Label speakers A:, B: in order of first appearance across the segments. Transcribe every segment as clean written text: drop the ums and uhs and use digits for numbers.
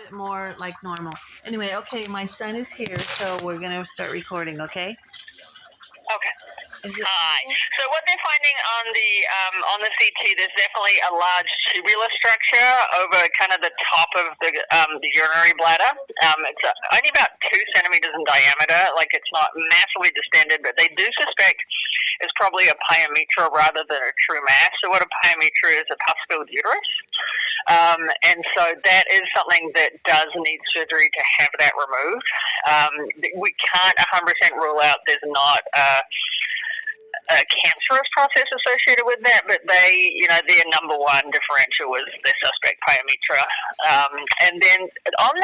A: bit more like normal. Anyway, okay, my son is here, so we're gonna start recording. Okay.
B: Okay.
A: Is it?
B: Hi. So what they're finding on the CT, there's definitely a large tubular structure over kind of the top of the urinary bladder. It's only about 2 centimeters in diameter. Like it's not massively distended, but they do suspect it's probably a pyometra rather than a true mass. So what a pyometra is, a pus-filled uterus. And so that is something that does need surgery to have that removed. We can't 100% rule out there's not a cancerous process associated with that, but their number one differential was their suspect pyometra. And then on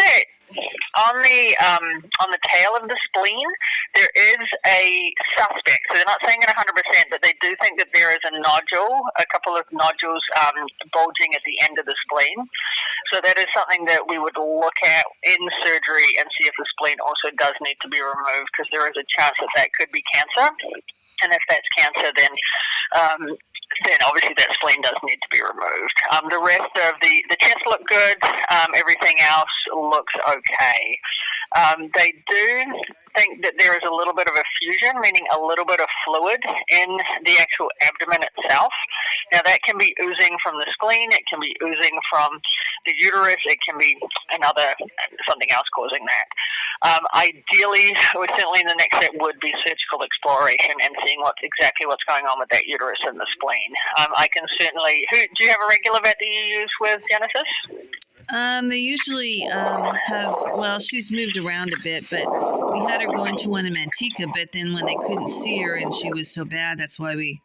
B: the tail of the spleen, there is a suspect. So they're not saying it 100%, but they do think that there is a nodule, a couple of nodules bulging at the end of the spleen. So that is something that we would look at in surgery and see if the spleen also does need to be removed, because there is a chance that that could be cancer. And if that's cancer, then obviously that spleen does need to be removed. The rest of the chest looked good. Everything else looks okay. They do think that there is a little bit of effusion, meaning a little bit of fluid in the actual abdomen itself. Now that can be oozing from the spleen, it can be oozing from the uterus, it can be something else causing that. Ideally, certainly the next step would be surgical exploration and seeing exactly what's going on with that uterus and the spleen. I can certainly. Do you have a regular vet that you use with Genesis?
A: They usually have. Well, she's moved around a bit, but we had her going to one in Manteca. But then when they couldn't see her and she was so bad, that's why we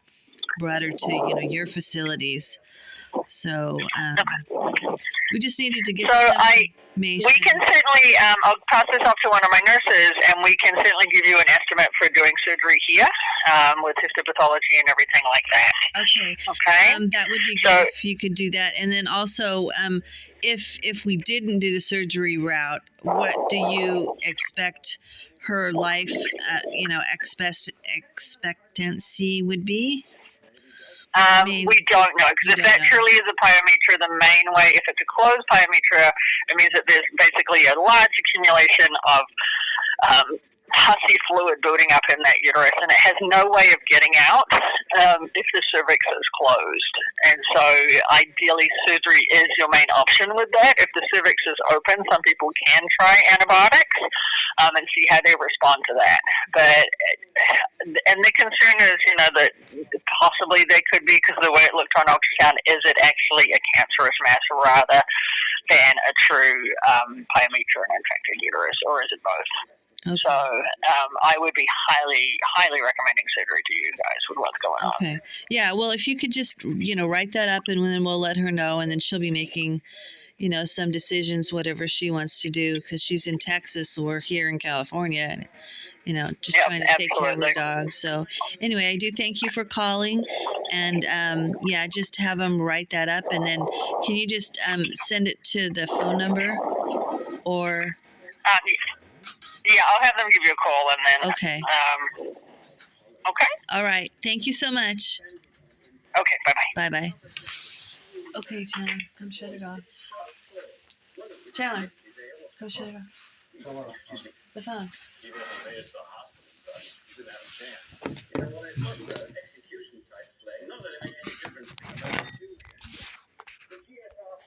A: brought her to your facilities. So we just needed to get some information.
B: We can certainly, I'll pass this off to one of my nurses, and we can certainly give you an estimate for doing surgery here with histopathology and everything like that.
A: Okay.
B: Okay.
A: That would be good if you could do that. And then also, if we didn't do the surgery route, what do you expect her life, expectancy would be?
B: We don't know, because if that truly is a pyometra, the main way, if it's a closed pyometra, it means that there's basically a large accumulation of pussy fluid building up in that uterus, and it has no way of getting out if the cervix is closed. And so ideally surgery is your main option with that. If the cervix is open, some people can try antibiotics and see how they respond to that. And the concern is, that possibly they could be, because the way it looked on ultrasound, is it actually a cancerous mass rather than a true pyometra and infected uterus, or is it both? Okay. So I would be highly, highly recommending surgery to you guys with what's going on.
A: Okay. Yeah, well, if you could just, write that up, and then we'll let her know, and then she'll be making, some decisions, whatever she wants to do, because she's in Texas, we're here in California, and, just trying to take care of her dog. So anyway, I do thank you for calling, and just have them write that up, and then can you just send it to the phone number, or...
B: Yeah, I'll have them give you a call, and then...
A: Okay.
B: Okay?
A: All right. Thank you so much.
B: Okay, bye-bye.
A: Bye-bye. Okay, Chandler, come shut it off. Chandler, come shut it off. The phone.